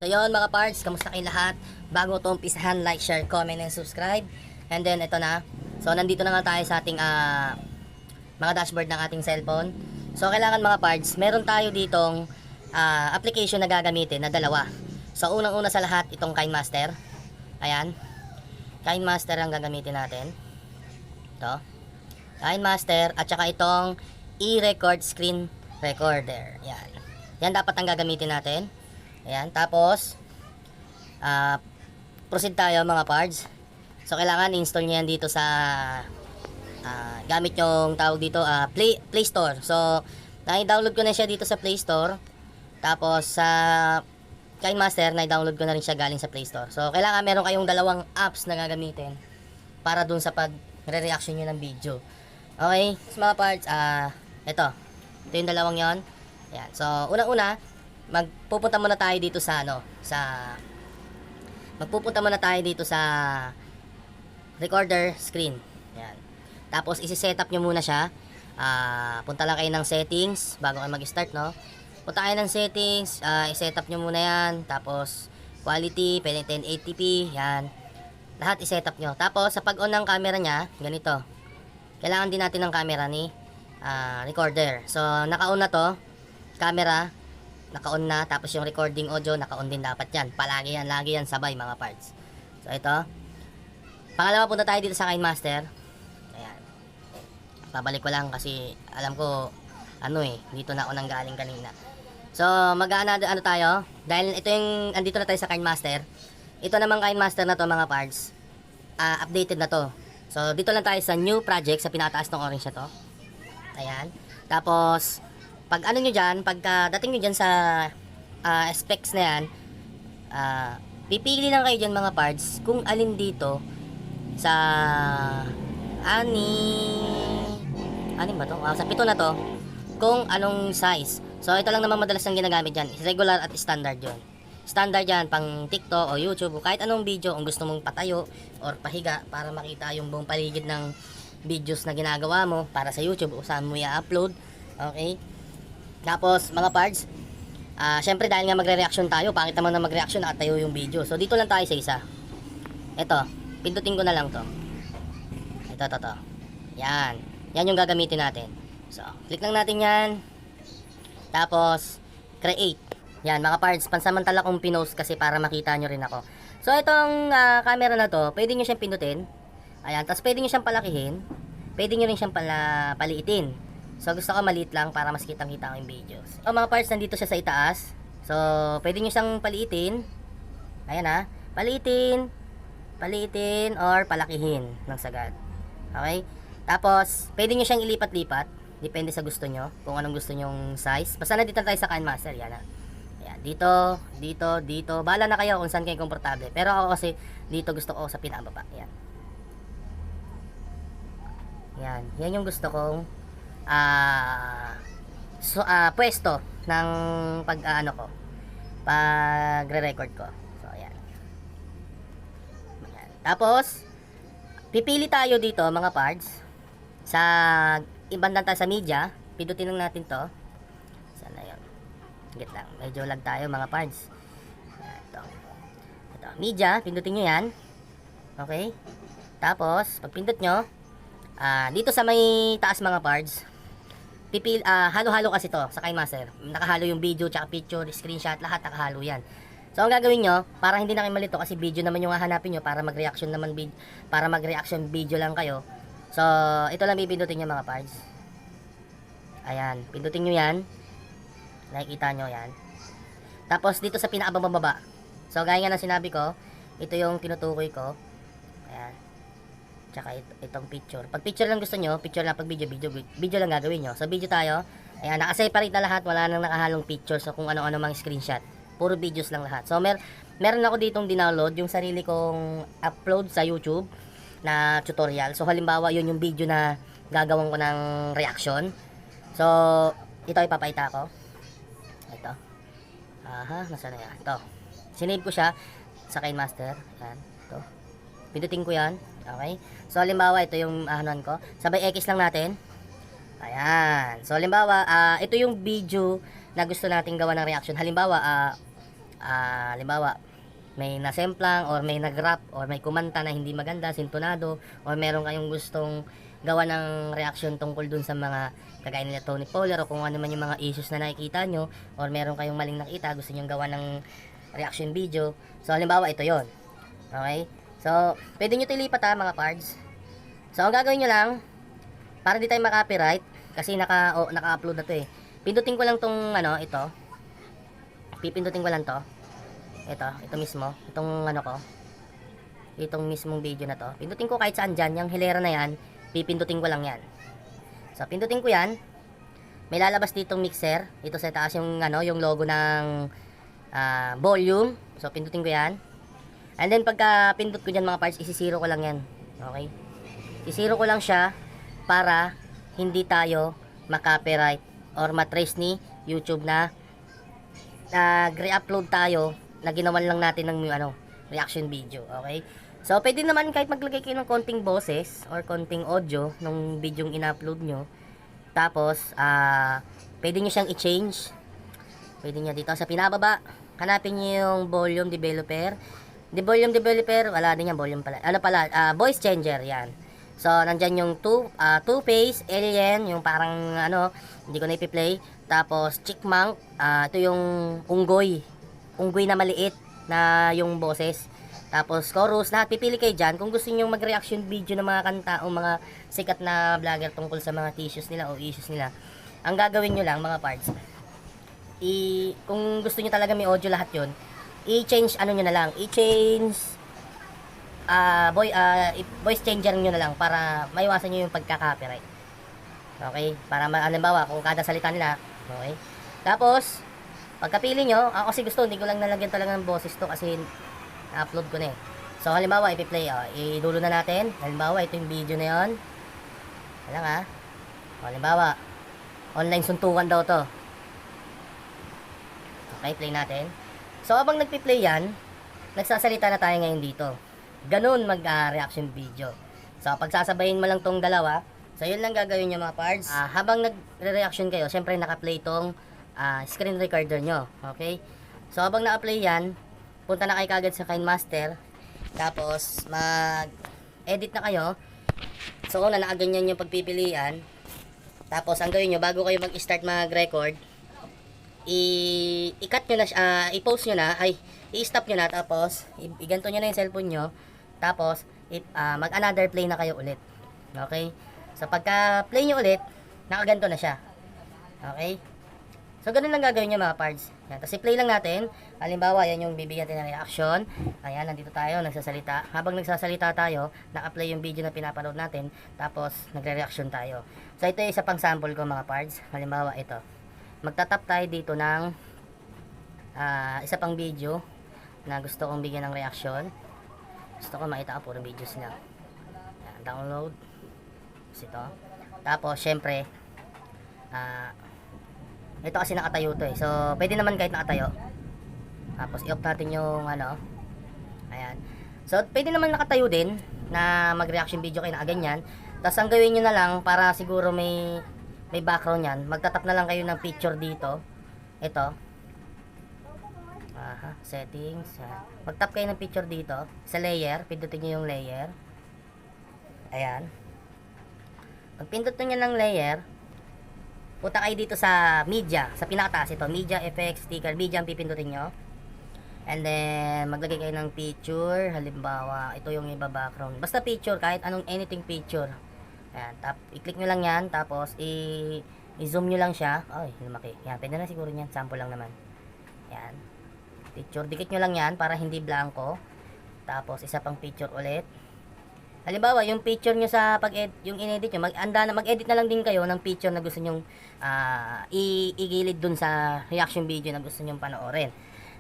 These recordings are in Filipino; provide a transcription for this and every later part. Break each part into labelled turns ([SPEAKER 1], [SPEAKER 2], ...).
[SPEAKER 1] yon mga parts, kamusta kayo lahat? Bago ito umpisahan, like, share, comment, and subscribe. And then ito na. So nandito na nga tayo sa ating mga dashboard ng ating cellphone. So kailangan mga parts, meron tayo ditong application na gagamitin na dalawa. So unang-una sa lahat, itong KineMaster. Ayan. KineMaster ang gagamitin natin. Ito. KineMaster at saka itong i-record screen recorder. Yan. Yan dapat ang gagamitin natin. Ayan. Tapos proceed tayo mga parts. So kailangan install niyo yan dito sa gamit yung tawag dito Play Store. So na-download ko na siya dito sa Play Store. Tapos sa KineMaster, na-download ko na rin siya galing sa Play Store. So kailangan meron kayong dalawang apps na gagamitin para dun sa pag-reaction nyo ng video. Okay, so mga parts, ito yung dalawang yon. Ayan. So unang-una, magpupunta muna tayo dito sa recorder screen. Ayan. Tapos isi-setup nyo muna siya. Punta lang kayo ng settings bago kayo mag-start, no? Punta kayo ng settings, i-setup nyo muna yan. Tapos quality, pwede 1080p, yan. Lahat i-setup nyo. Tapos sa pag-on ng camera nya, ganito. Kailangan din natin ng camera ni recorder. So naka-on na to, camera naka-on na, tapos yung recording audio naka-on din dapat yan. Palagi yan, lagi yan sabay mga parts. So ito. Pangalawa, punta tayo dito sa KineMaster. Ayan. Babalik ko lang kasi alam ko dito na ako nang galing kanina. So mag-ano tayo, dahil ito yung andito na tayo sa KineMaster. Ito namang KineMaster na to mga parts, updated na to. So dito lang tayo sa new project, sa pinataas ng orange na to. Ayan. Tapos pag ano nyo dyan, pagka dating nyo dyan sa specs na yan, pipili lang kayo dyan mga parts kung alin dito sa anim ba to? Sa 7 na to, kung anong size. So ito lang naman madalas ang ginagamit dyan, regular at standard yon. Standard yan pang TikTok o YouTube o kahit anong video kung gusto mong patayo or pahiga para makita yung buong paligid ng videos na ginagawa mo para sa YouTube o saan mo i-upload. Okay? Tapos mga parts, syempre dahil nga magre-reaction tayo, pangit naman na mag-reaction at tayo yung video. So dito lang tayo sa isa. Ito, pindutin ko na lang to. Ito. Yan. Yan yung gagamitin natin. So, click lang natin yan. Tapos, create. Yan, mga parts, pansamantala kong pinost kasi para makita nyo rin ako. So, itong camera na to, pwede nyo siyang pindutin. Ayan, tapos pwede nyo siyang palakihin. Pwede nyo rin siyang paliitin. So, gusto ko maliit lang para mas kitang-kita ko yung videos. So, mga parts, nandito siya sa itaas. So, pwede nyo siyang paliitin. Ayan paliitin or palakihin ng sagad. Okay? Tapos, pwede nyo siyang ilipat-lipat. Depende sa gusto nyo. Kung anong gusto nyong size. Basta nandito tayo sa KineMaster. Yan Ayan. Dito. Bahala na kayo kung saan kayo komportable. Pero ako kasi, dito gusto ko sa pinakababa. Yan. Yan yung gusto kong pwesto ng pagre-record ko. So, ayan. Tapos, pipili tayo dito mga parts sa ibang tayo sa media. Pindutin lang natin to. Sana yun. Higit lang. Medyo lag tayo mga parts. Ito. Media. Pindutin nyo yan. Okay. Tapos, pag pindot nyo, dito sa may taas mga parts, halo-halo kasi to sa KineMaster. Nakahalo yung video, tsaka picture, screenshot, lahat nakahalo yan. So ang gagawin nyo, para hindi na kayo malito kasi video naman yung hahanapin nyo para mag-reaction video lang kayo. So ito lang pipindutin nyo mga parts. Ayan, pindutin nyo yan. Nakikita nyo yan. Tapos dito sa pinakababa. So gaya nga ng sinabi ko, ito yung tinutukoy ko. Ayan. Tsaka itong picture. Pag picture lang gusto nyo, picture lang. Pag video lang gagawin nyo. So video tayo. Ayan, nakaseparate na lahat. Wala nang nakahalong picture. So kung ano-ano mang screenshot. Puro videos lang lahat. So meron ako ditong dinownload yung sarili kong upload sa YouTube na tutorial. So halimbawa yun yung video na gagawin ko ng reaction. So ito ipapakita ko. Ito. Nasaan na yan? Ito. Sinave ko siya sa KineMaster. Ayan. Ito. Pindutin ko yan. Okay. So halimbawa ito yung ko. Sabay X lang natin. Ayan. So halimbawa ito yung video na gusto nating gawa ng reaction. Halimbawa Halimbawa, may nasemplang or may nag-rap or may kumanta na hindi maganda, sintonado, or meron kayong gustong gawa ng reaction tungkol dun sa mga kagaya nila Tony Fowler o kung ano man yung mga issues na nakikita nyo, or meron kayong maling nakita, gusto nyo gawa ng reaction video. So halimbawa ito yon. Okay, so pwede nyo ito ilipat mga pards. So ang gagawin nyo lang para di tayo makapiright, kasi naka-upload na to pindutin ko lang tong ito, pipindutin ko lang to, ito mismo, itong mismong video na to, pindutin ko kahit saan dyan, yung hilera na yan, pipindutin ko lang yan. So pindutin ko yan, may lalabas ditong mixer, ito sa taas yung yung logo ng volume. So pindutin ko yan, and then pagka pindot ko dyan mga parts, isisiro ko lang yan. Okay, isisiro ko lang siya para hindi tayo makapiright or matrace ni YouTube na nag-re-upload tayo na ginawan lang natin ng reaction video. Okay, so pwede naman kahit maglagay kayo ng konting boses or konting audio nung video yung in-upload nyo. Tapos pwede nyo siyang i-change. Pwede nyo dito sa pinababa, hanapin nyo yung volume developer. Volume developer, wala din yan, volume pala. Voice changer, yan. So, nandyan yung two-face, alien, yung parang hindi ko na ipi-play. Tapos, chickmunk, ito yung unggoy. Unggoy na maliit na yung boses. Tapos, chorus, lahat pipili kayo dyan. Kung gusto nyo mag-reaction video ng mga kanta o mga sikat na vlogger tungkol sa mga tissues nila o issues nila, ang gagawin nyo lang, mga parts, kung gusto nyo talaga may audio lahat yun, i-change nyo na lang. I-change voice changer nyo na lang para maiwasan nyo yung pagka-copyright. Okay? Para halimbawa, kung kada salita nila, okay? Tapos, pagkapili nyo, ako kasi gusto, hindi ko lang nalagyan talaga ng boses to kasi na-upload ko na So, halimbawa, ipi-play, idulo na natin. Halimbawa, ito yung video na yun. Alam halimbawa, online suntukan daw to. Okay, play natin. So, habang nagpi-play yan, nagsasalita na tayo ngayon dito. Ganun mag-reaction video. So, pagsasabayin mo lang tong dalawa, so yun lang gagawin nyo mga pards. Habang nagre-reaction kayo, syempre naka-play tong screen recorder nyo. Okay? So, habang naka-play yan, punta na kayo kagad sa KineMaster. Tapos, mag-edit na kayo. So, una, nakaganyan yung pagpipilian. Tapos, ang gawin nyo, bago kayo mag-start mag-record, i-cut nyo na, i-pause nyo na, i-stop nyo na, tapos, i-ganto nyo na yung cellphone nyo. Tapos, mag-another play na kayo ulit. Okay? So, pagka play nyo ulit, nakaganto na siya. Okay? So, ganun lang gagawin nyo mga pards. Yan. Tapos, i-play lang natin. Halimbawa, yan yung bibigyan natin ng reaction. Ayan, nandito tayo, nagsasalita. Habang nagsasalita tayo, naka-play yung video na pinapanood natin. Tapos, nagre-reaction tayo. So, ito yung isa pang sample ko mga pards. Halimbawa, ito. Magtatap tayo dito ng isa pang video na gusto kong bigyan ng reaction. Gusto ko makita ka puro videos na. Ayan, download. Ito. Tapos, syempre, ito kasi nakatayo to So, pwede naman kahit nakatayo. Tapos, i-off natin yung ayan. So, pwede naman nakatayo din na mag-reaction video kayo na ganyan. Tapos, ang gawin nyo na lang para siguro may background yan. Magtatap na lang kayo ng picture dito. Ito. Settings. Magtap kayo ng picture dito. Sa layer. Pindutin nyo yung layer. Ayan. Pag pindot nyo ng layer, punta kayo dito sa media. Sa pinakataas ito. Media, effects, sticker, media ang pipindutin nyo. And then, maglagay kayo ng picture. Halimbawa, ito yung iba background. Basta picture, kahit anong anything picture. Ayan. I-click nyo lang yan. Tapos, i-zoom nyo lang siya. Ay, lumaki. Yan, pwede na siguro yan. Sample lang naman. Yan. Picture. Dikit nyo lang yan para hindi blanco. Tapos, isa pang picture ulit. Halimbawa, yung picture nyo sa yung in-edit nyo, mag-edit na lang din kayo ng picture na gusto nyong igilid dun sa reaction video na gusto nyong panoorin.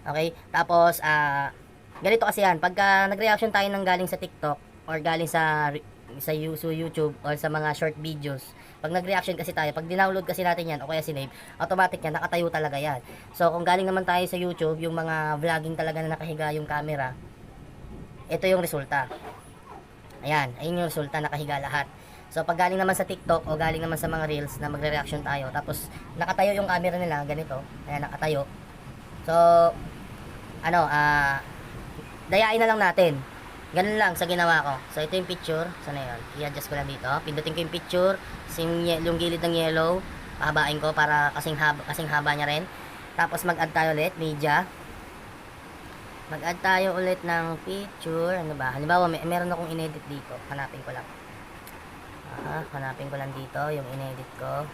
[SPEAKER 1] Okay? Tapos, ganito kasi yan. Pagka nag-reaction tayo ng galing sa TikTok or galing sa YouTube or sa mga short videos, pag nag-reaction kasi tayo, pag dinownload kasi natin yan o kaya sinave, automatic yan, nakatayo talaga yan. So, kung galing naman tayo sa YouTube, yung mga vlogging talaga na nakahiga yung camera, ito yung resulta. Ayan, ayun yung resulta, nakahiga lahat. So, pag galing naman sa TikTok o galing naman sa mga Reels na magre-reaction tayo, tapos nakatayo yung camera nila, ganito, ayan, nakatayo. So, ano, dayain na lang natin. Ganun lang sa ginawa ko. So, ito yung picture. Sana yun? I-adjust ko lang dito. Pindutin ko yung picture. Yung gilid ng yellow. Pahabain ko para kasing haba niya rin. Tapos, mag-add tayo ulit. Media. Mag-add tayo ulit ng picture. Ano ba? Halimbawa, meron akong inedit dito. Hanapin ko lang. Hanapin ko lang dito yung inedit ko.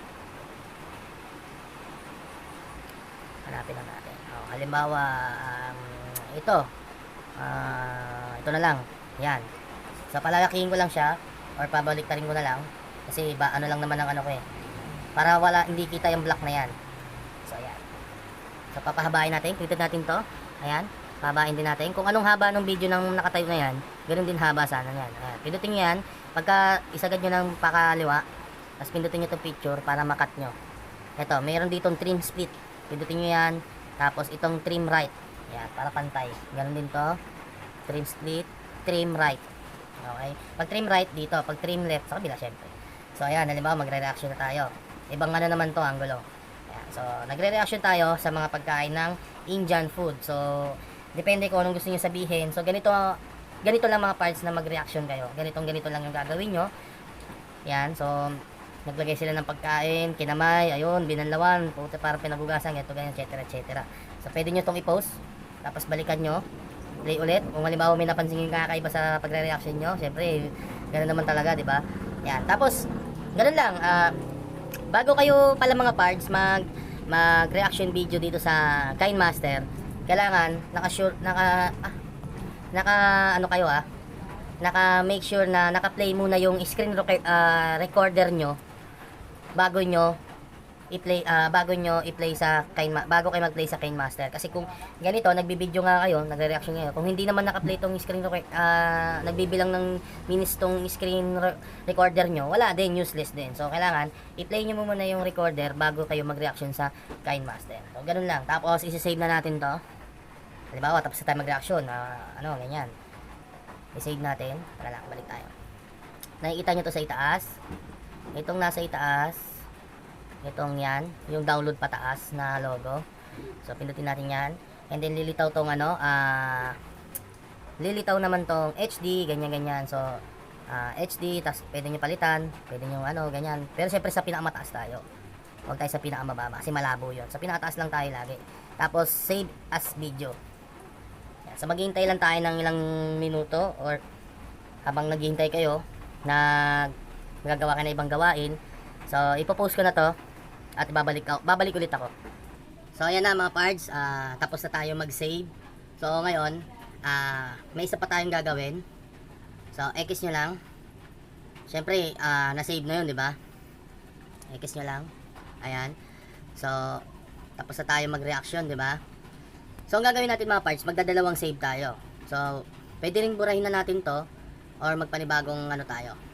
[SPEAKER 1] Hanapin lang natin. Halimbawa, ito. Ito na lang. Yan. So, palalakihin ko lang siya. Or pabaliktarin ko na lang. Kasi, ano lang naman ang ano ko eh. Para hindi kita yung block na yan. So, ayan. So, papahabain natin. Click natin to. Ayan. Pahabain din natin. Kung anong haba ng video ng nakatayo na yan, ganoon din haba sana yan. Ayan. Pindutin nyo yan. Pagka isagad nyo ng pakaliwa, tapos pindutin nyo itong picture para makat nyo. Ito, mayroon ditong trim split. Pindutin nyo yan. Tapos itong trim right. Ayan, para pantay. Ganoon din to. Trim split, trim right. Okay? Pag trim right dito, pag trim left sa kabila syempre. So ayan, halimbawa magre-reaction na tayo. Ibang ano naman to, angulo. Ayan, so nagre-reaction tayo sa mga pagkain ng Indian food. So depende kung anong gusto niyo sabihin. So ganito lang mga parts na mag-reaction kayo. Ganito lang yung gagawin nyo. Yan, so naglagay sila ng pagkain, kinamay, ayun, binanlawan, puti para pinagugasan, ito ganyan, etc. So pwede nyo itong i-post, tapos balikan nyo, play ulit. Kung halimbawa may napansin yung kakaiba sa pagre-reaction nyo, syempre, ganoon naman talaga, di ba? Yan, tapos, ganoon lang, bago kayo pala mga parts mag-reaction video dito sa KineMaster, kailangan naka-make sure na naka-play muna yung screen recorder nyo bago nyo i-play sa bago kayo mag-play sa KineMaster. Kasi kung ganito, nagbibideo nga kayo, nagre-reaction kayo. Kung hindi naman naka-play tong screen nagbibilang ng minutes tong screen recorder nyo, wala din, useless din. So, kailangan i-play nyo muna yung recorder bago kayo mag-reaction sa KineMaster. So, ganun lang. Tapos, isi-save na natin to. Halimbawa, tapos na tayo mag-reaction. Ganyan. I-save natin. Tara lang, balik tayo. Nakikita nyo to sa itaas. Itong nasa itaas. Itong yan. Yung download pataas na logo. So, pindutin natin yan. And then, lilitaw tong lilitaw naman tong HD. Ganyan. So, HD. Tapos, pwede nyo palitan. Pwede nyo ganyan. Pero, syempre, sa pinakamataas tayo. Huwag tayo sa pinakamababa. Kasi malabo yun. Sa pinakataas lang tayo lagi. Tapos, save as video. So maghihintay lang tayo ng ilang minuto or habang naghihintay kayo na magagawa ka na ibang gawain. So ipopost ko na to at babalik ulit ako. So ayan na mga parts, tapos na tayo mag-save. So ngayon, may isa pa tayong gagawin. So X nyo lang. Siyempre, na-save na yun, di ba? X nyo lang. Ayan. So tapos na tayo mag-reaction, di ba? So, ang gagawin natin mga parts, magdadalawang save tayo. So, pwede rin burahin na natin to or magpanibagong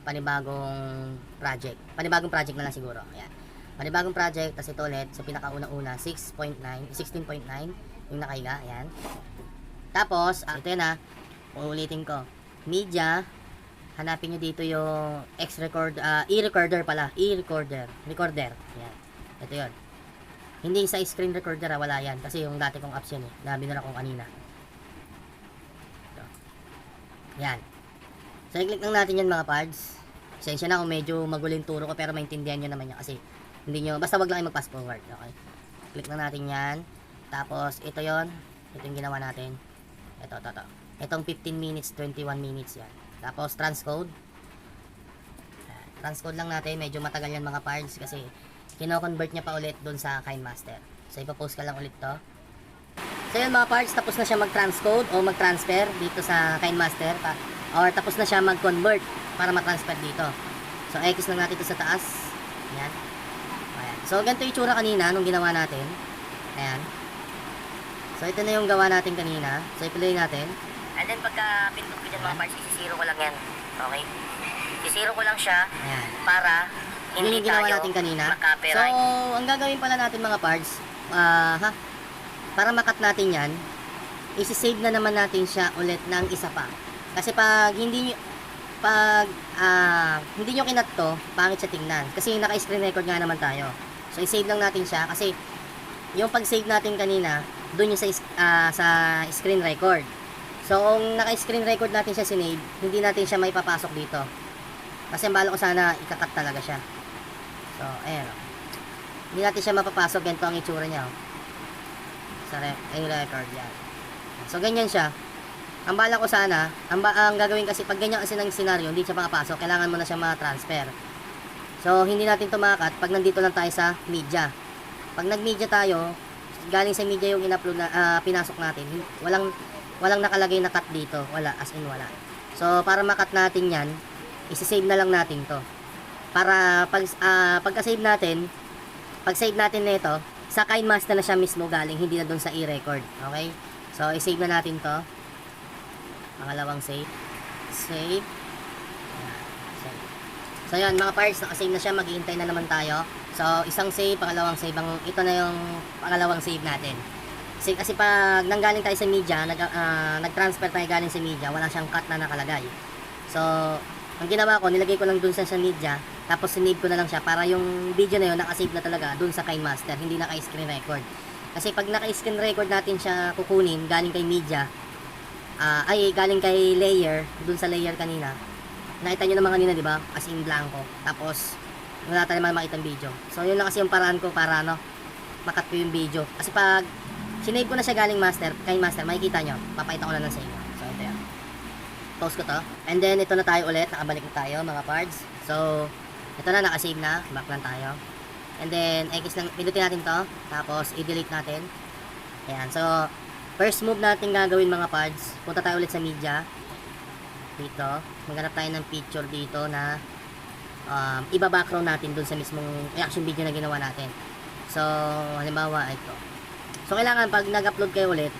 [SPEAKER 1] panibagong project. Panibagong project na lang siguro. Ayan. Panibagong project, tapos ito ulit, sa pinakauna-una, 16.9, yung nakahiga. Ayan. Tapos, ito yan uulitin ko. Media, hanapin nyo dito yung e-recorder. Recorder. Ayan. Ito yun. Hindi sa screen recorder wala yan. Kasi yung dati kong apps yan na binura kong kanina. Ito. Yan. So, i-click lang natin yan mga pards. Sensya na kung medyo maguling turo ko pero maintindihan nyo naman yan kasi hindi nyo, basta wag lang kayo mag-fast forward. Okay. Click lang natin yan. Tapos, ito yon. Ito yung ginawa natin. Ito. Itong 15 minutes, 21 minutes yan. Tapos, transcode. Transcode lang natin. Medyo matagal yan mga pards kasi kino-convert niya pa ulit doon sa KineMaster. So, ipopost ka lang ulit to. So, yun mga parts, tapos na siya mag-transcode o mag-transfer dito sa KineMaster. Or tapos na siya mag-convert para ma-transfer dito. So, X lang natin ito sa taas. Ayan. Ayan. So, ganito yung itsura kanina nung ginawa natin. Ayan. So, ito na yung gawa natin kanina. So, i-play natin. And then, pagka pinto ko dyan mga parts, isi-zero ko lang yan. Okay? Isi-zero ko lang siya. Ayan. Para hindi ginawa natin kanina. So, ang gagawin pala natin mga parts, para makat natin yan, isi-save na naman natin siya ulit ng isa pa. Kasi pag hindi nyo kinat to, pangit siya tingnan. Kasi naka-screen record nga naman tayo. So, i-save lang natin siya kasi yung pag-save natin kanina, doon yung sa screen record. So, kung naka-screen record natin siya sinave, hindi natin siya may papasok dito. Kasi ang bala ko sana ikakat talaga siya. So, ayan o. Hindi natin siya mapapasok. Ganito ang itsura niya o. Sa record yan. So, ganyan siya. Ang bala ko sana, ang gagawin kasi, pag ganyan kasi ng senaryo, hindi siya makapasok. Kailangan mo na siya ma-transfer. So, hindi natin ito makakat pag nandito lang tayo sa media. Pag nag-media tayo, galing sa media yung in-upload na pinasok natin. Walang nakalagay na cut dito. Wala, as in wala. So, para makat natin yan, isi-save na lang natin to. Para pagka-save natin, pag-save natin nito, sa KineMaster na siya mismo galing, hindi na doon sa i-record. Okay? So, i-save na natin to. Pangalawang save. Save. Save. So, yan, mga parts, nakasave na siya. Maghihintay na naman tayo. So, isang save, pangalawang save. Ito na yung pangalawang save natin. Kasi pag nanggaling tayo sa media, nag-transfer tayo galing sa media, wala siyang cut na nakalagay. So, ang ginawa ko, nilagay ko lang dun sa media, tapos sinave ko na lang siya para yung video na yun nakasave na talaga dun sa KineMaster, hindi naka-screen record. Kasi pag naka-screen record natin siya kukunin, galing kay media, galing kay layer, dun sa layer kanina, nakita nyo naman kanina, di ba? As in blanco. Tapos, wala tayo naman makita yung video. So, yun lang kasi yung paraan ko para, makat ko yung video. Kasi pag sinave ko na siya galing KineMaster, makikita nyo. Papakita ko na lang sa inyo. So, ito yan. Pause ko to. And then, ito na tayo ulit. Nakabalik na tayo, mga parts. So, ito na, nakasave na. Back lang tayo. And then, X lang, pinutin natin to. Tapos, i-delete natin. Ayan. So, first move natin gagawin, mga parts. Punta tayo ulit sa media. Dito. Maghanap tayo ng picture dito na iba-background natin dun sa mismong reaction video na ginawa natin. So, halimbawa, ito. So, kailangan pag nag-upload kayo ulit,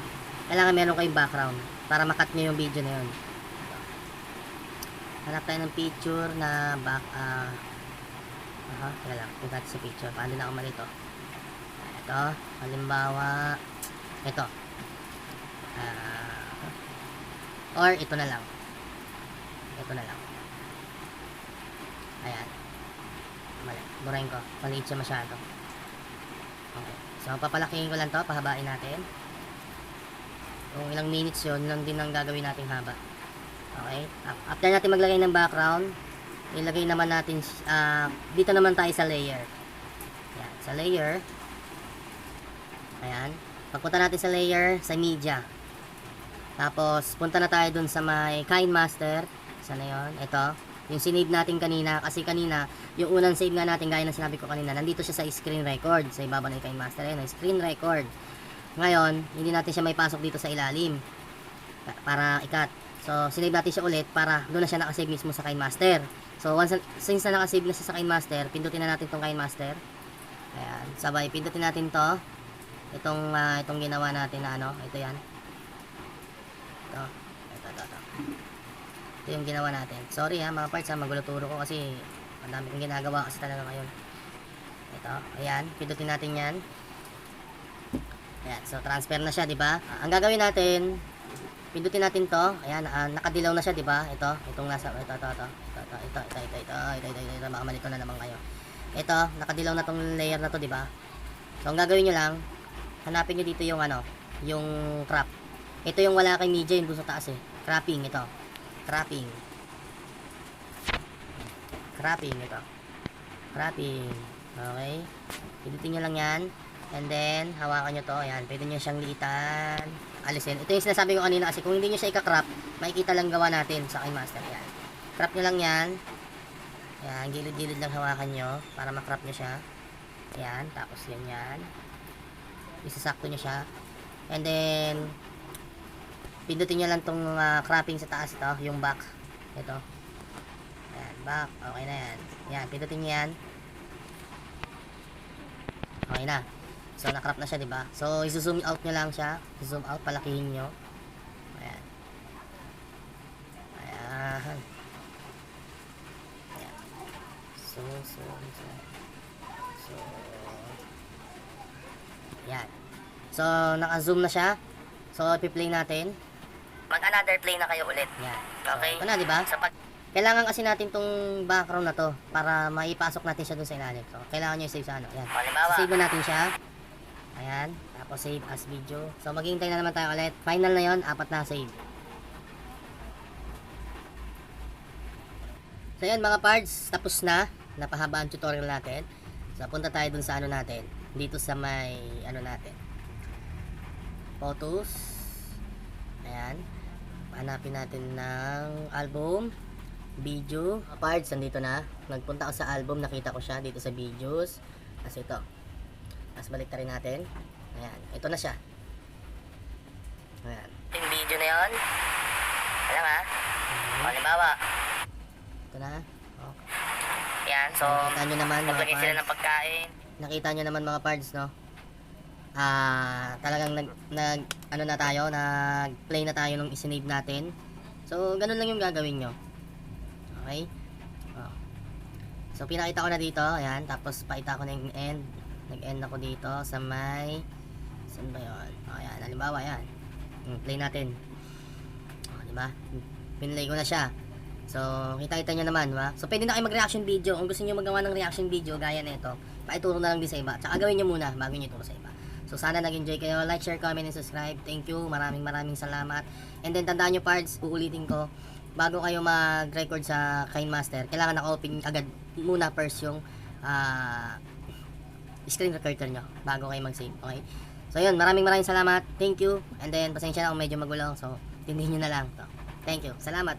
[SPEAKER 1] kailangan meron kayong background para makat nyo yung video na yun. Hanap tayo ng picture na kaya lang, punta natin sa picture. Paano na ako malito? Ito, halimbawa, ito. Or, ito na lang. Ito na lang. Ayan. Mali, burahin ko. Maliit siya masyado. Okay. So, papalakihin ko lang to, pahabain natin. Kung ilang minutes yun, lang din ang gagawin nating haba. Okay. After natin maglagay ng background, ilagay naman natin, dito naman tayo sa layer. Ayan, sa layer. Ayan. Pagpunta natin sa layer, sa media. Tapos, punta na tayo dun sa may KineMaster. Sana yun? Ito. Yung sinave natin kanina. Kasi kanina, yung unang save nga natin, gaya ng sinabi ko kanina, nandito siya sa screen record. Sa ibaba ng KineMaster. Ayan, screen record. Ngayon, hindi natin siya may pasok dito sa ilalim. Para ikat. So, sinave natin siya ulit para doon na siya nakasave mismo sa KineMaster. So, since na nakasave na siya sa KineMaster, pindutin na natin tong KineMaster. Ayan. Sabay, pindutin natin to. Itong ginawa natin na ito yan. Ito. Ito yung ginawa natin. Sorry mga parts magulo turo ko kasi ang dami kong ginagawa kasi talaga ngayon. Ito, ayan, pindutin natin yan. Ayan, so transfer na siya, di ba? Ang gagawin natin, pindutin natin to. Ayan, nakadilaw na siya, di ba? Itong nasa, ito, baka malito na naman kayo. Ito, nakadilaw na tong layer na to, di ba? So, ang gagawin nyo lang, hanapin nyo dito yung yung crop. Ito yung wala kay media, yung doon sa taas Cropping, ito. Cropping, ito. Cropping. Okay. Pindutin nyo lang yan. And then, hawakan nyo to. Ayan, pwede nyo siyang liitan. Alisin. Ito yung sinasabi ko kanina kasi kung hindi nyo siya ika-crop, makikita lang gawa natin sa KineMaster. Ayan. Crop nyo lang yan. Ayan, gilid-gilid lang hawakan nyo para makrop nyo siya. Ayan, tapos yan. Isasakto nyo siya. And then, pindutin nyo lang tong cropping sa taas ito, yung back. Ito. Ayan, back. Okay na yan. Ayan, pindutin nyo yan. Okay na. So, nakrop na siya, diba? So, i-zoom out nyo lang siya. I-zoom out, palakihin nyo. Ayan. Ayan. Ayan. So. Ayan. So, naka-zoom na siya. So, i-play natin. Mag-another play na kayo ulit. Ayan. Okay. So, ito na, diba? Kailangan kasi natin tong background na to para maipasok natin siya dun sa ilalim. So, kailangan nyo i-save sa Ayan. Save na natin siya. Ayan. Tapos save as video. So maghihintay na naman tayo ulit. Final na yon, 4 na save. So yan mga parts, tapos na. Napahaba ang tutorial natin. So punta tayo dun sa ano natin. Dito sa may ano natin. Photos. Ayan. Hanapin natin ng album. Video. Mga parts, nandito na. Nagpunta ako sa album, nakita ko siya dito sa videos. Kasi ito. Tapos balik rin natin. Ayan. Ito na siya. Ayan. Yung video na yun. Ayan ha. Halimbawa. Ito na. Okay. Yan, so nakita nyo naman mga parts. Sila ng pagkain. Nakita nyo naman mga parts, no? Talagang ano na tayo, nag-play na tayo nung isinave natin. So, ganun lang yung gagawin nyo. Okay? Oh. So, pinakita ko na dito. Ayan, tapos pakita ko na yung end. Nag-end ako dito sa may... Saan ba yun? O, ayan, halimbawa, ayan. Play natin. O, diba? Pinlay ko na siya. So, kita-kita nyo naman, diba? So, pwede na kayo mag-reaction video. Kung gusto nyo magawa ng reaction video, gaya na ito, paituro na lang din sa iba. Tsaka gawin nyo muna bago nyo ituro sa iba. So, sana nag-enjoy kayo. Like, share, comment, and subscribe. Thank you. Maraming salamat. And then, tandaan nyo parts, uulitin ko, bago kayo mag-record sa KineMaster, kailangan naka-open agad muna first yung screen recorder nyo bago kayo mag-save. Okay? So, yun. Maraming salamat. Thank you. And then, pasensya na kung medyo magulo. So, tindihin nyo na lang. So, thank you. Salamat.